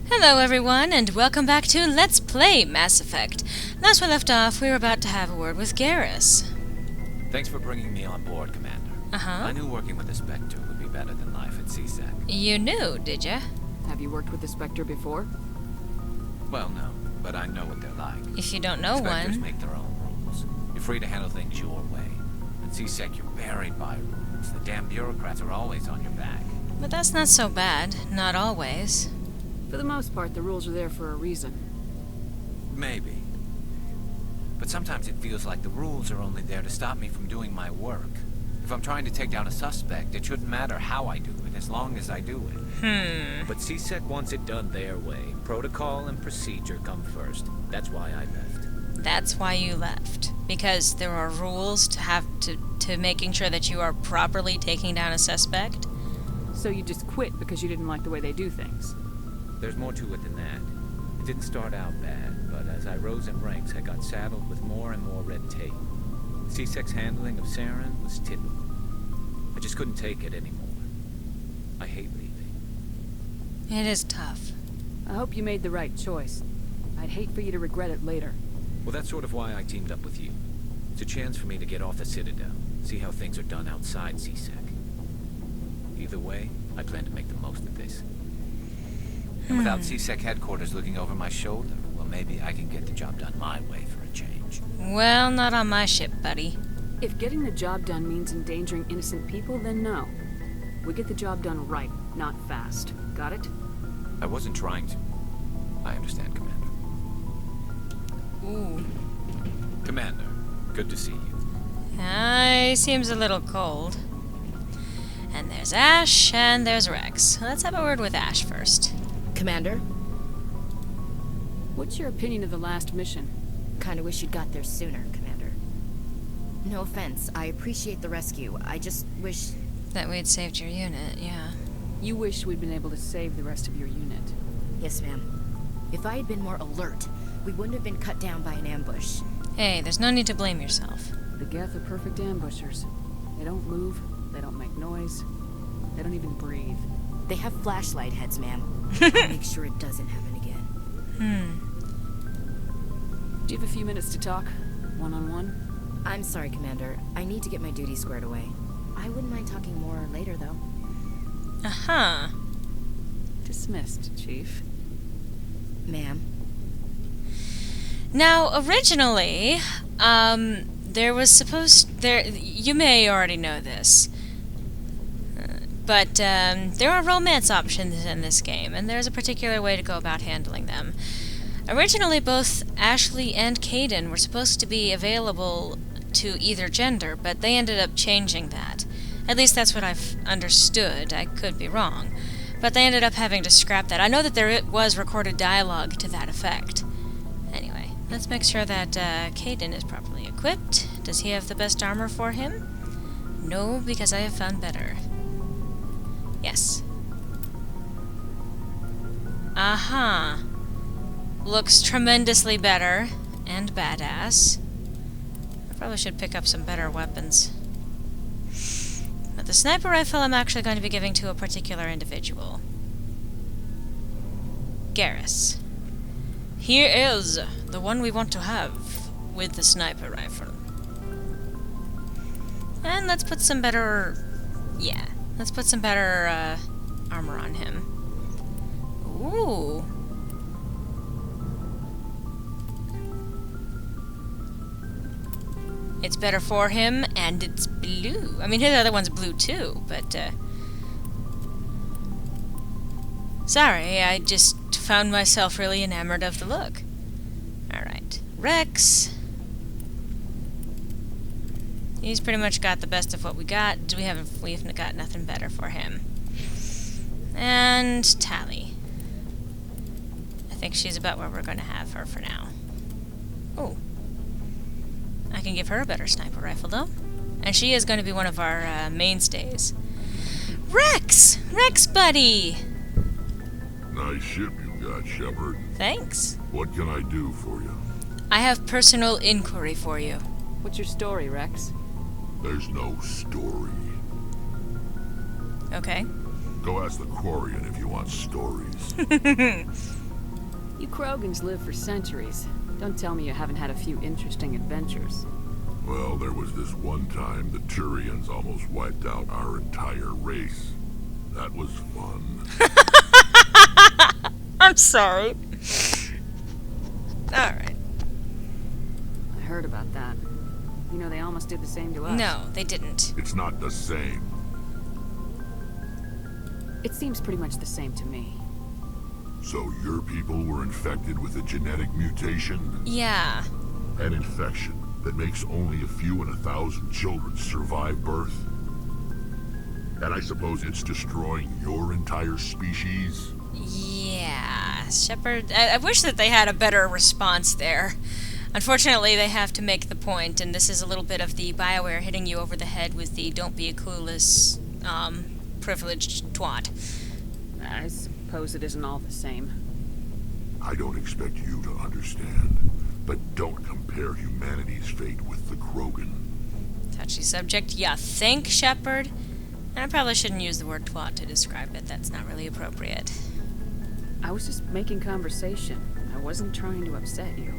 Hello everyone, and welcome back to Let's Play Mass Effect. Last we left off, we were about to have a word with Garrus. Thanks for bringing me on board, Commander. I knew working with the Spectre would be better than life at CSEC. You knew, did ya? Have you worked with the Spectre before? Well, no, but I know what they're like. If you don't know Spectres one... make their own rules. You're free to handle things your way. At CSEC, you're buried by rules. The damn bureaucrats are always on your back. But that's not so bad. Not always. For the most part, the rules are there for a reason. Maybe. But sometimes it feels like the rules are only there to stop me from doing my work. If I'm trying to take down a suspect, it shouldn't matter how I do it, as long as I do it. But CSEC wants it done their way. Protocol and procedure come first. That's why I left. That's why you left. Because there are rules to making sure that you are properly taking down a suspect? So you just quit because you didn't like the way they do things? There's more to it than that. It didn't start out bad, but as I rose in ranks, I got saddled with more and more red tape. CSEC's handling of Saren was typical. I just couldn't take it anymore. I hate leaving. It is tough. I hope you made the right choice. I'd hate for you to regret it later. Well, that's sort of why I teamed up with you. It's a chance for me to get off the Citadel, see how things are done outside CSEC. Either way, I plan to make the most of this. And without CSEC headquarters looking over my shoulder, well, maybe I can get the job done my way for a change. Well, not on my ship, buddy. If getting the job done means endangering innocent people, then no. We get the job done right, not fast. Got it? I wasn't trying to. I understand, Commander. Ooh. Commander, good to see you. He seems a little cold. And there's Ash, and there's Wrex. Let's have a word with Ash first. Commander? What's your opinion of the last mission? Kinda wish you'd got there sooner, Commander. No offense, I appreciate the rescue. I just wish... That we'd saved your unit, yeah. You wish we'd been able to save the rest of your unit. Yes, ma'am. If I had been more alert, we wouldn't have been cut down by an ambush. Hey, there's no need to blame yourself. The Geth are perfect ambushers. They don't move, they don't make noise, they don't even breathe. They have flashlight heads, ma'am. I'll make sure it doesn't happen again. Do you have a few minutes to talk? One-on-one? I'm sorry, Commander. I need to get my duties squared away. I wouldn't mind talking more later, though. Dismissed, Chief. Ma'am. Now, originally, you may already know this, but there are romance options in this game, and there's a particular way to go about handling them. Originally, both Ashley and Kaidan were supposed to be available to either gender, but they ended up changing that. At least that's what I've understood. I could be wrong. But they ended up having to scrap that. I know that there was recorded dialogue to that effect. Anyway, let's make sure that Kaidan is properly equipped. Does he have the best armor for him? No, because I have found better. Yes. Looks tremendously better. And badass. I probably should pick up some better weapons. But the sniper rifle I'm actually going to be giving to a particular individual. Garrus. Here is the one we want to have with the sniper rifle. And let's put some better... Yeah. Let's put some better armor on him. Ooh. It's better for him, and it's blue. I mean, the other one's blue too, but sorry, I just found myself really enamored of the look. Alright. Wrex. He's pretty much got the best of what we got. We've got nothing better for him. And Tali. I think she's about where we're going to have her for now. Oh. I can give her a better sniper rifle, though. And she is going to be one of our mainstays. Wrex! Wrex, buddy! Nice ship you got, Shepard. Thanks. What can I do for you? I have personal inquiry for you. What's your story, Wrex? There's no story. Okay. Go ask the Quarian if you want stories. You Krogans live for centuries. Don't tell me you haven't had a few interesting adventures. Well, there was this one time the Turians almost wiped out our entire race. That was fun. I'm sorry. Alright. I heard about that. You know, they almost did the same to us. No, they didn't. It's not the same. It seems pretty much the same to me. So your people were infected with a genetic mutation? Yeah. An infection that makes only a few in 1,000 children survive birth? And I suppose it's destroying your entire species? Yeah, Shepard, I wish that they had a better response there. Unfortunately, they have to make the point, and this is a little bit of the BioWare hitting you over the head with the don't be a clueless, privileged twat. I suppose it isn't all the same. I don't expect you to understand, but don't compare humanity's fate with the Krogan. Touchy subject, you think, Shepard? And I probably shouldn't use the word twat to describe it. That's not really appropriate. I was just making conversation. I wasn't trying to upset you.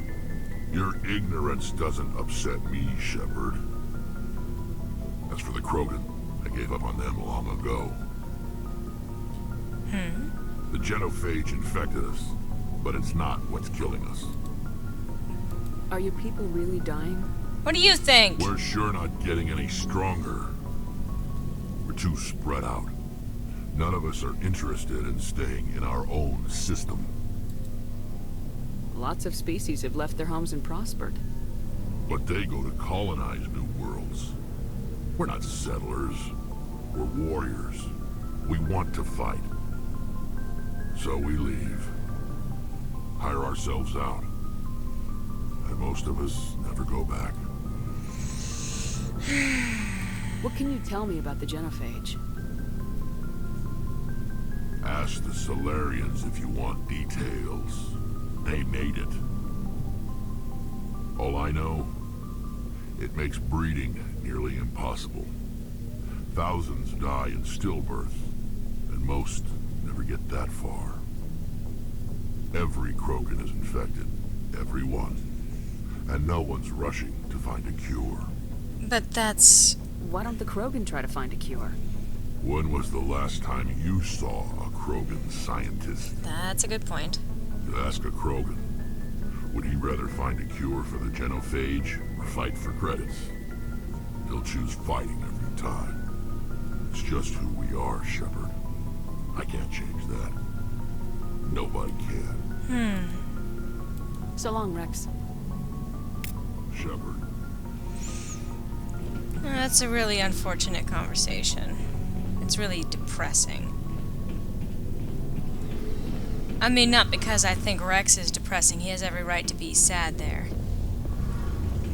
Your ignorance doesn't upset me, Shepard. As for the Krogan, I gave up on them long ago. The genophage infected us, but it's not what's killing us. Are your people really dying? What do you think? We're sure not getting any stronger. We're too spread out. None of us are interested in staying in our own system. Lots of species have left their homes and prospered. But they go to colonize new worlds. We're not settlers. We're warriors. We want to fight. So we leave. Hire ourselves out. And most of us never go back. What can you tell me about the genophage? Ask the Solarians if you want details. They made it. All I know, it makes breeding nearly impossible. Thousands die in stillbirth, and most never get that far. Every Krogan is infected. Every one. And no one's rushing to find a cure. But that's... Why don't the Krogan try to find a cure? When was the last time you saw a Krogan scientist? That's a good point. Ask a Krogan. Would he rather find a cure for the genophage or fight for credits? He'll choose fighting every time. It's just who we are, Shepard. I can't change that. Nobody can. So long, Wrex. Shepard. That's a really unfortunate conversation. It's really depressing. I mean, not because I think Wrex is depressing. He has every right to be sad there.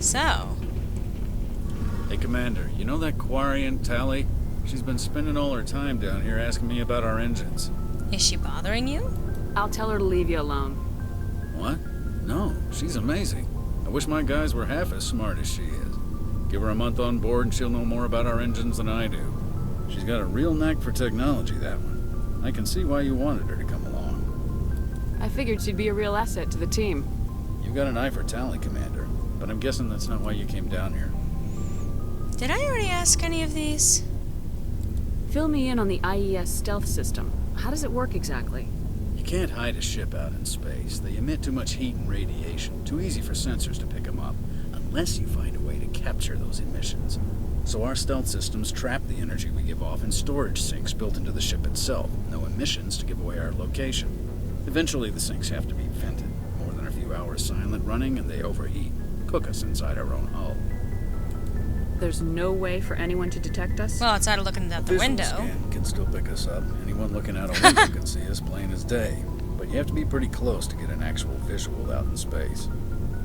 So... Hey, Commander, you know that Quarian, Tali? She's been spending all her time down here asking me about our engines. is she bothering you? I'll tell her to leave you alone. What? No, she's amazing. I wish my guys were half as smart as she is. Give her a month on board and she'll know more about our engines than I do. She's got a real knack for technology, that one. I can see why you wanted her to come along. I figured she'd be a real asset to the team. You've got an eye for talent, Commander, but I'm guessing that's not why you came down here. Did I already ask any of these? Fill me in on the IES stealth system. How does it work exactly? You can't hide a ship out in space. They emit too much heat and radiation. Too easy for sensors to pick them up, unless you find a way to capture those emissions. So our stealth systems trap the energy we give off in storage sinks built into the ship itself. No emissions to give away our location. Eventually the sinks have to be vented. More than a few hours silent running and they overheat. Cook us inside our own hull. There's no way for anyone to detect us? Well, outside of looking out the Visual window. scan can still pick us up. Anyone looking out a window can see us plain as day. But you have to be pretty close to get an actual visual out in space.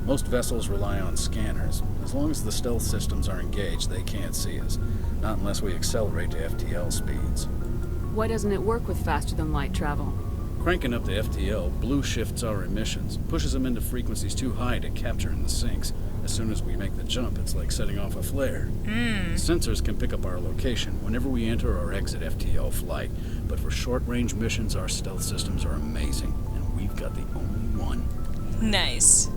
Most vessels rely on scanners. As long as the stealth systems are engaged, they can't see us. Not unless we accelerate to FTL speeds. Why doesn't it work with faster-than-light travel? Cranking up the FTL blue shifts our emissions, pushes them into frequencies too high to capture in the sinks. As soon as we make the jump, it's like setting off a flare. Sensors can pick up our location whenever we enter or exit FTL flight, but for short-range missions, our stealth systems are amazing, and we've got the only one Nice.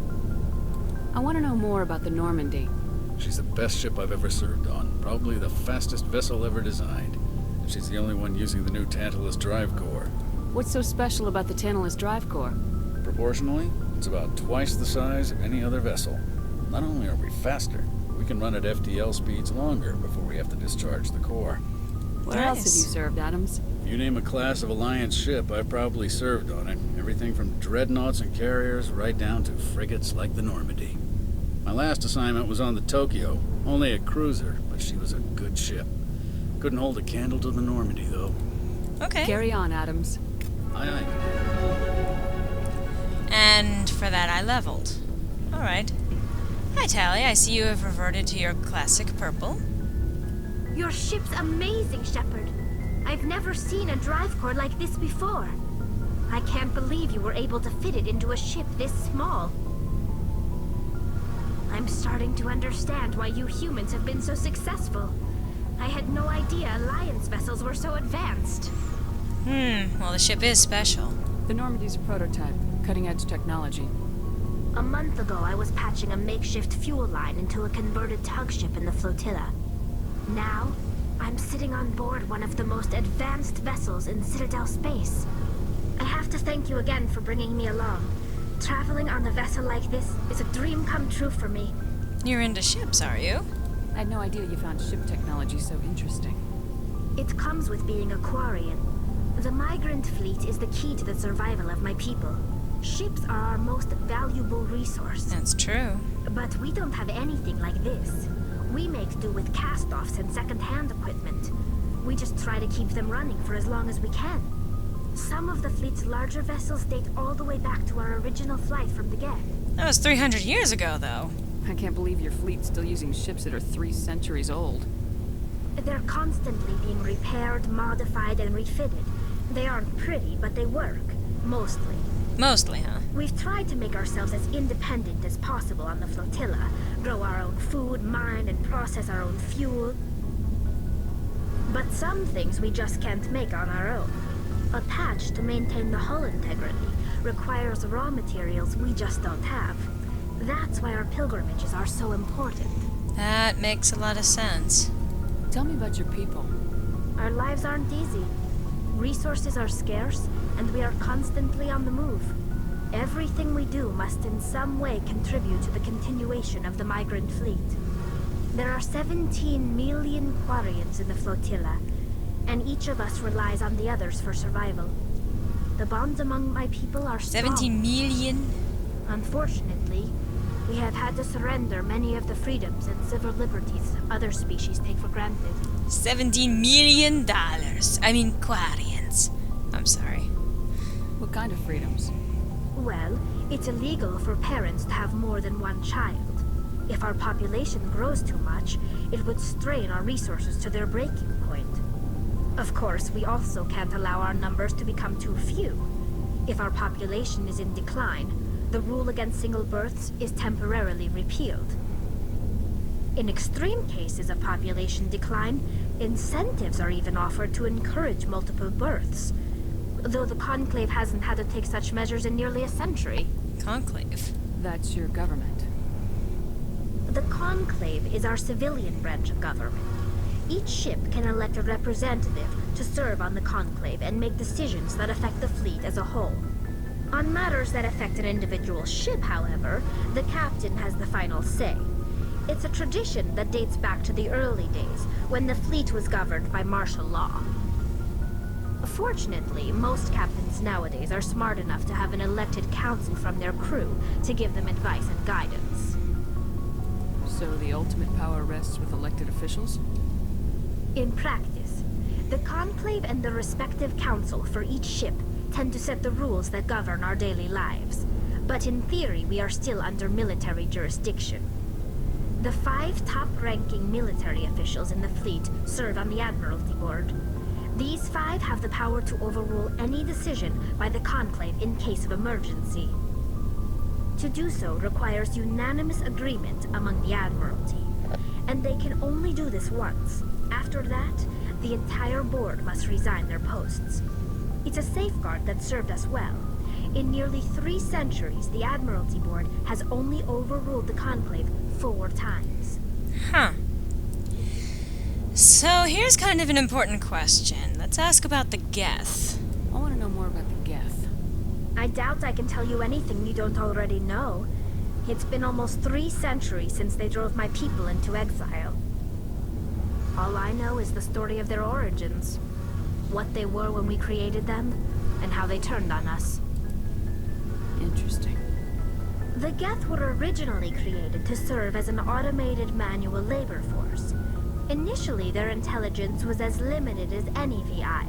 I want to know more about the Normandy. She's the best ship I've ever served on. Probably the fastest vessel ever designed. And she's the only one using the new Tantalus drive core. What's so special about the Tantalus drive core? Proportionally, it's about twice the size of any other vessel. Not only are we faster, we can run at FTL speeds longer before we have to discharge the core. What else have you served, Adams? If you name a class of Alliance ship, I've probably served on it. Everything from dreadnoughts and carriers right down to frigates like the Normandy. My last assignment was on the Tokyo, only a cruiser, but she was a good ship. Couldn't hold a candle to the Normandy, though. Okay. Carry on, Adams. Aye, aye. And for that I leveled. Alright. Hi, Tali. I see you have reverted to your classic purple. Your ship's amazing, Shepard. I've never seen a drive core like this before. I can't believe you were able to fit it into a ship this small. I'm starting to understand why you humans have been so successful. I had no idea Alliance vessels were so advanced. Well, the ship is special. The Normandy's a prototype, cutting-edge technology. A month ago, I was patching a makeshift fuel line into a converted tug ship in the flotilla. Now, I'm sitting on board one of the most advanced vessels in Citadel space. I have to thank you again for bringing me along. Traveling on a vessel like this is a dream come true for me. You're into ships, are you? I had no idea you found ship technology so interesting. It comes with being a Quarian. The migrant fleet is the key to the survival of my people. Ships are our most valuable resource. That's true. But we don't have anything like this. We make do with cast-offs and second-hand equipment. We just try to keep them running for as long as we can. Some of the fleet's larger vessels date all the way back to our original flight from the Geth. That was 300 years ago, though. I can't believe your fleet's still using ships that are 3 centuries old. They're constantly being repaired, modified, and refitted. They aren't pretty, but they work. Mostly. Mostly, huh? We've tried to make ourselves as independent as possible on the flotilla. Grow our own food, mine, and process our own fuel. But some things we just can't make on our own. A patch to maintain the hull integrity requires raw materials we just don't have. That's why our pilgrimages are so important. That makes a lot of sense. Tell me about your people. Our lives aren't easy. Resources are scarce, and we are constantly on the move. Everything we do must in some way contribute to the continuation of the migrant fleet. There are 17 million Quarians in the flotilla, and each of us relies on the others for survival. The bonds among my people are strong. 17 million? Unfortunately, we have had to surrender many of the freedoms and civil liberties other species take for granted. $17 million. I mean, Quarians. I'm sorry. What kind of freedoms? Well, it's illegal for parents to have more than one child. If our population grows too much, it would strain our resources to their breaking point. Of course, we also can't allow our numbers to become too few. If our population is in decline, the rule against single births is temporarily repealed. In extreme cases of population decline, incentives are even offered to encourage multiple births, though the Conclave hasn't had to take such measures in nearly a century. Conclave? That's your government. The Conclave is our civilian branch of government. Each ship can elect a representative to serve on the Conclave and make decisions that affect the fleet as a whole. On matters that affect an individual ship, however, the captain has the final say. It's a tradition that dates back to the early days, when the fleet was governed by martial law. Fortunately, most captains nowadays are smart enough to have an elected council from their crew to give them advice and guidance. So the ultimate power rests with elected officials? In practice, the Conclave and the respective council for each ship tend to set the rules that govern our daily lives. But in theory, we are still under military jurisdiction. The 5 top-ranking military officials in the fleet serve on the Admiralty Board. These 5 have the power to overrule any decision by the Conclave in case of emergency. To do so requires unanimous agreement among the Admiralty, and they can only do this once. After that, the entire board must resign their posts. It's a safeguard that served us well. In nearly 3 centuries, the Admiralty Board has only overruled the Conclave 4 times. Huh. So here's kind of an important question. Let's ask about the Geth. I want to know more about the Geth. I doubt I can tell you anything you don't already know. It's been almost 3 centuries since they drove my people into exile. All I know is the story of their origins. What they were when we created them, and how they turned on us. Interesting. The Geth were originally created to serve as an automated manual labor force. Initially, their intelligence was as limited as any VI.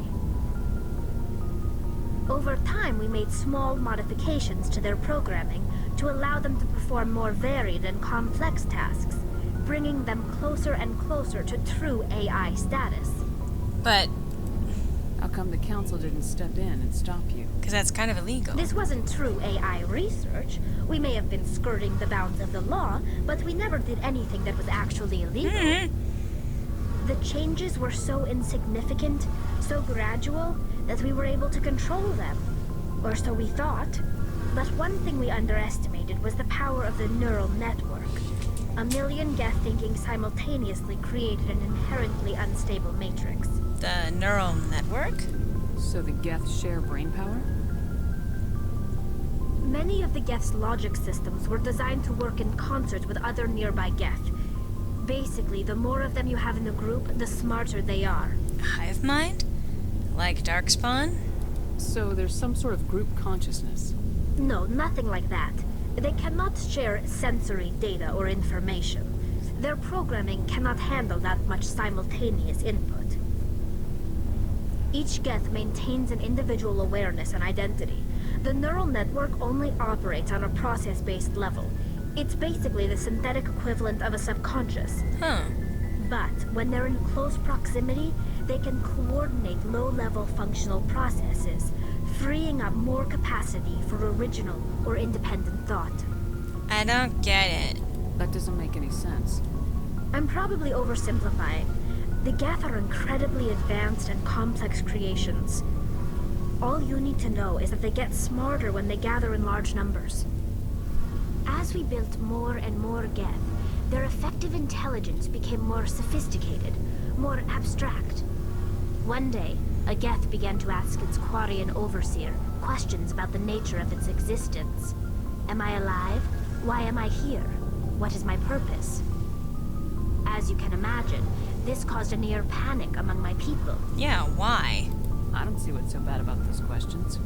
Over time, we made small modifications to their programming to allow them to perform more varied and complex tasks, bringing them closer and closer to true AI status. But, How come the Council didn't step in and stop you? because that's kind of illegal. This wasn't true AI research. We may have been skirting the bounds of the law, but we never did anything that was actually illegal. The changes were so insignificant, so gradual, that we were able to control them. Or so we thought. But one thing we underestimated was the power of the neural network. 1 million Geth thinking simultaneously created an inherently unstable matrix. The neural network? So the Geth share brain power? Many of the Geth's logic systems were designed to work in concert with other nearby Geth. Basically, the more of them you have in the group, the smarter they are. Hive mind? Like Darkspawn? So there's some sort of group consciousness. No, nothing like that. They cannot share sensory data or information. Their programming cannot handle that much simultaneous input. Each Geth maintains an individual awareness and identity. The neural network only operates on a process-based level. It's basically the synthetic equivalent of a subconscious. Huh. But when they're in close proximity, they can coordinate low-level functional processes, freeing up more capacity for original or independent thought. I don't get it. That doesn't make any sense. I'm probably oversimplifying. The Geth are incredibly advanced and complex creations. All you need to know is that they get smarter when they gather in large numbers. As we built more and more Geth, their effective intelligence became more sophisticated, more abstract. One day, a Geth began to ask its Quarian overseer questions about the nature of its existence. Am I alive? Why am I here? What is my purpose? As you can imagine, this caused a near panic among my people. Yeah, why? I don't see what's so bad about those questions.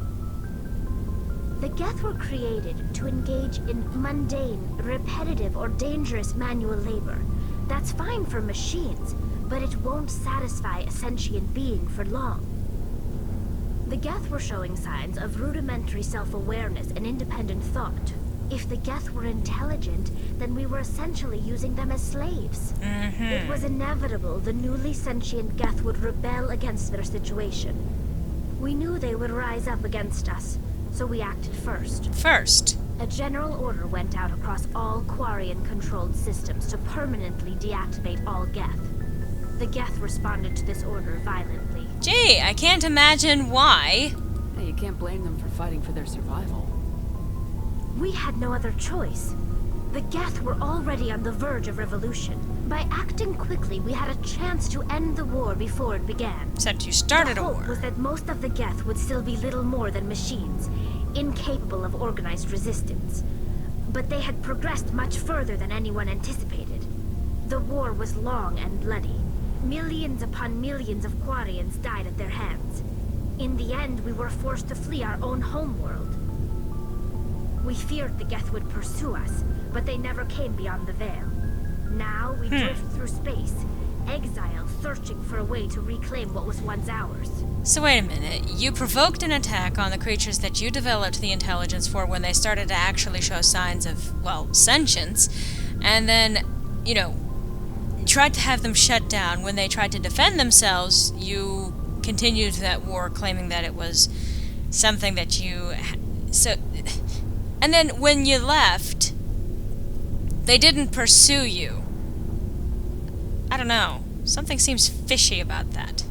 The Geth were created to engage in mundane, repetitive, or dangerous manual labor. That's fine for machines, but it won't satisfy a sentient being for long. The Geth were showing signs of rudimentary self-awareness and independent thought. If the Geth were intelligent, then we were essentially using them as slaves. It was inevitable the newly sentient Geth would rebel against their situation. We knew they would rise up against us, so we acted first. A general order went out across all Quarian-controlled systems to permanently deactivate all Geth. The Geth responded to this order violently. Gee, I can't imagine why. Hey, you can't blame them for fighting for their survival. We had no other choice. The Geth were already on the verge of revolution. By acting quickly, we had a chance to end the war before it began. Except you started The a hope war. was that most of the Geth would still be little more than machines, incapable of organized resistance. But they had progressed much further than anyone anticipated. The war was long and bloody. Millions upon millions of Quarians died at their hands. In the end, we were forced to flee our own homeworld. We feared the Geth would pursue us, but they never came beyond the veil. Now we drift through space, exile, searching for a way to reclaim what was once ours. So wait a minute. You provoked an attack on the creatures that you developed the intelligence for when they started to actually show signs of, well, sentience, and then, you know, tried to have them shut down. When they tried to defend themselves, you continued that war, claiming that it was something that you... And then when you left, they didn't pursue you. I don't know. Something seems fishy about that.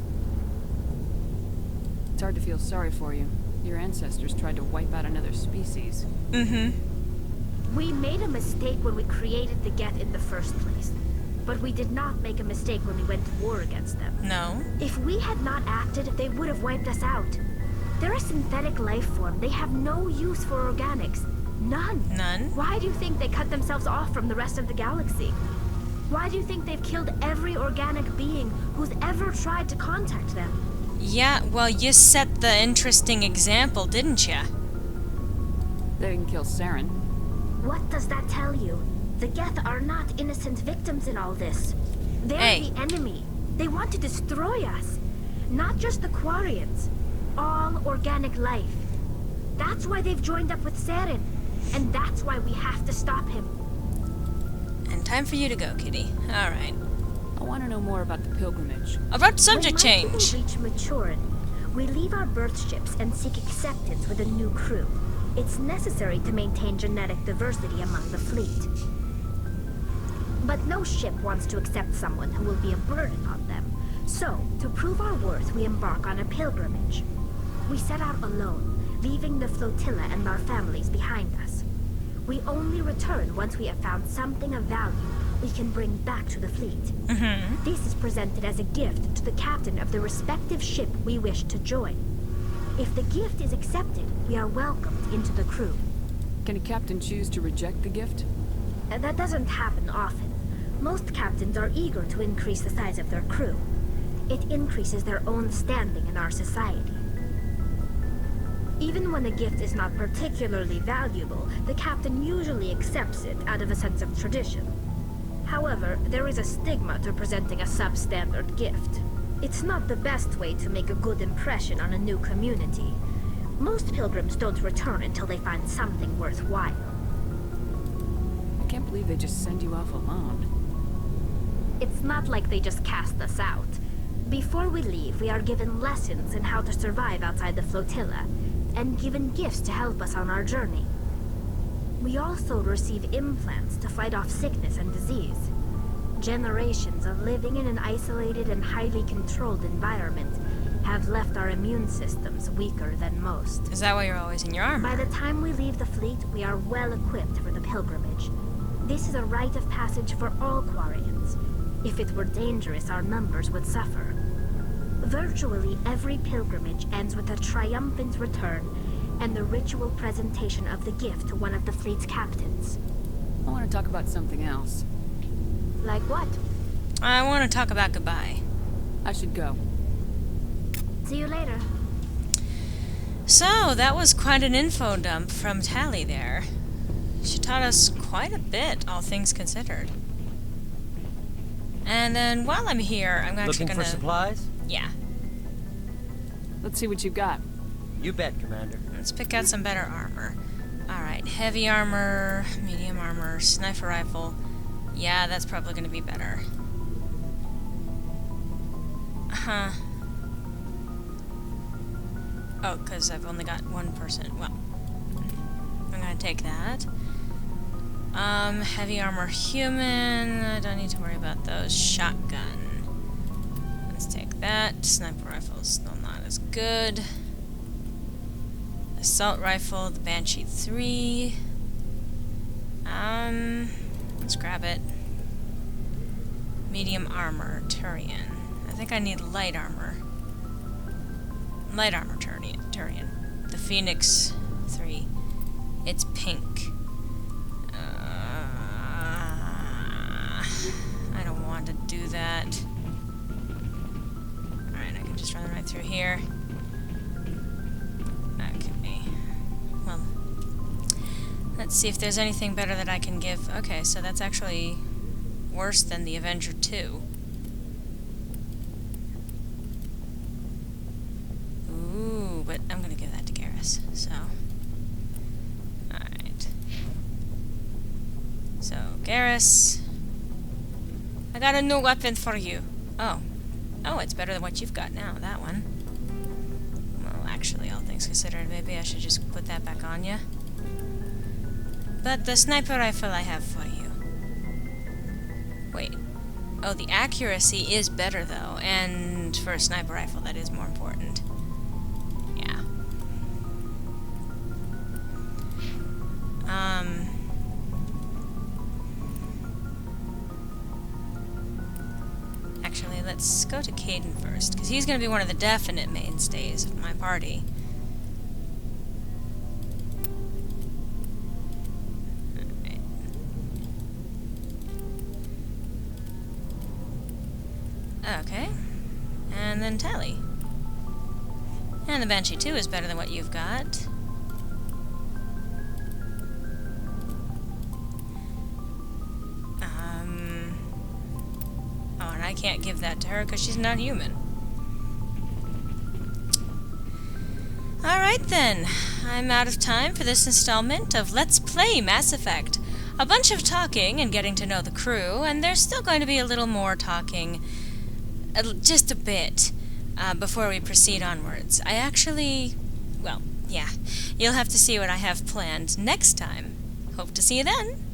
It's hard to feel sorry for you. Your ancestors tried to wipe out another species. Mm-hmm. We made a mistake when we created the Geth in the first place. But we did not make a mistake when we went to war against them. No. If we had not acted, they would have wiped us out. They're a synthetic life form. They have no use for organics. None. None? Why do you think they cut themselves off from the rest of the galaxy? Why do you think they've killed every organic being who's ever tried to contact them? Yeah, well, you set the interesting example, didn't ya? They didn't kill Saren. What does that tell you? The Geth are not innocent victims in all this. They're Hey. the enemy. They want to destroy us. Not just the Quarians. All organic life. That's why they've joined up with Saren. And that's why we have to stop him. And time for you to go, kitty. Alright. I want to know more about the pilgrimage. About subject When my change. people reach maturity, we leave our birth ships and seek acceptance with a new crew. It's necessary to maintain genetic diversity among the fleet. But no ship wants to accept someone who will be a burden on them. So, to prove our worth, we embark on a pilgrimage. We set out alone, leaving the flotilla and our families behind us. We only return once we have found something of value we can bring back to the fleet. Mm-hmm. This is presented as a gift to the captain of the respective ship we wish to join. If the gift is accepted, we are welcomed into the crew. Can a captain choose to reject the gift? That doesn't happen often. Most captains are eager to increase the size of their crew. It increases their own standing in our society. Even when a gift is not particularly valuable, the captain usually accepts it out of a sense of tradition. However, there is a stigma to presenting a substandard gift. It's not the best way to make a good impression on a new community. Most pilgrims don't return until they find something worthwhile. I can't believe they just send you off alone. It's not like they just cast us out. Before we leave, we are given lessons in how to survive outside the flotilla, and given gifts to help us on our journey. We also receive implants to fight off sickness and disease. Generations of living in an isolated and highly controlled environment have left our immune systems weaker than most. Is that why you're always in your armor? By the time we leave the fleet, we are well equipped for the pilgrimage. This is a rite of passage for all Quarians. If it were dangerous, our numbers would suffer. Virtually every pilgrimage ends with a triumphant return and the ritual presentation of the gift to one of the fleet's captains. I want to talk about something else. Like what? I want to talk about goodbye. I should go. See you later. So, that was quite an info dump from Tali there. She taught us quite a bit, all things considered. And then, while I'm here, I'm actually Looking gonna... for supplies? Yeah. Let's see what you've got. You bet, Commander. Let's pick out some better armor. Alright, heavy armor, medium armor, sniper rifle. Yeah, that's probably gonna be better. Huh. Oh, because I've only got one person. Well, I'm gonna take that. Heavy armor human. I don't need to worry about those. Shotgun. Let's take that. Sniper rifle is still not as good. Assault rifle, the Banshee 3. Let's grab it. Medium armor, Turian. I think I need light armor. Light armor, Turian. The Phoenix 3. It's pink. I don't want to do that. Alright, I can just run right through here. Okay. Well, let's see if there's anything better that I can give. Okay, so that's actually worse than the Avenger 2. Ooh, but I'm gonna give that to Garrus, so... Alright. So, Garrus... I got a new weapon for you. Oh. Oh, it's better than what you've got now, that one. Well, actually, all things considered, maybe I should just put that back on you. But the sniper rifle I have for you. Wait. Oh, the accuracy is better, though. And for a sniper rifle, that is more important. Yeah. let's go to Caden first, because he's going to be one of the definite mainstays of my party. Okay. And then Tali. And the Banshee 2 is better than what you've got. Oh, and I can't give that to her because she's not human. Alright then. I'm out of time for this installment of Let's Play Mass Effect. A bunch of talking and getting to know the crew, and there's still going to be a little more talking, just a bit, before we proceed onwards. I actually, well, yeah, you'll have to see what I have planned next time. Hope to see you then.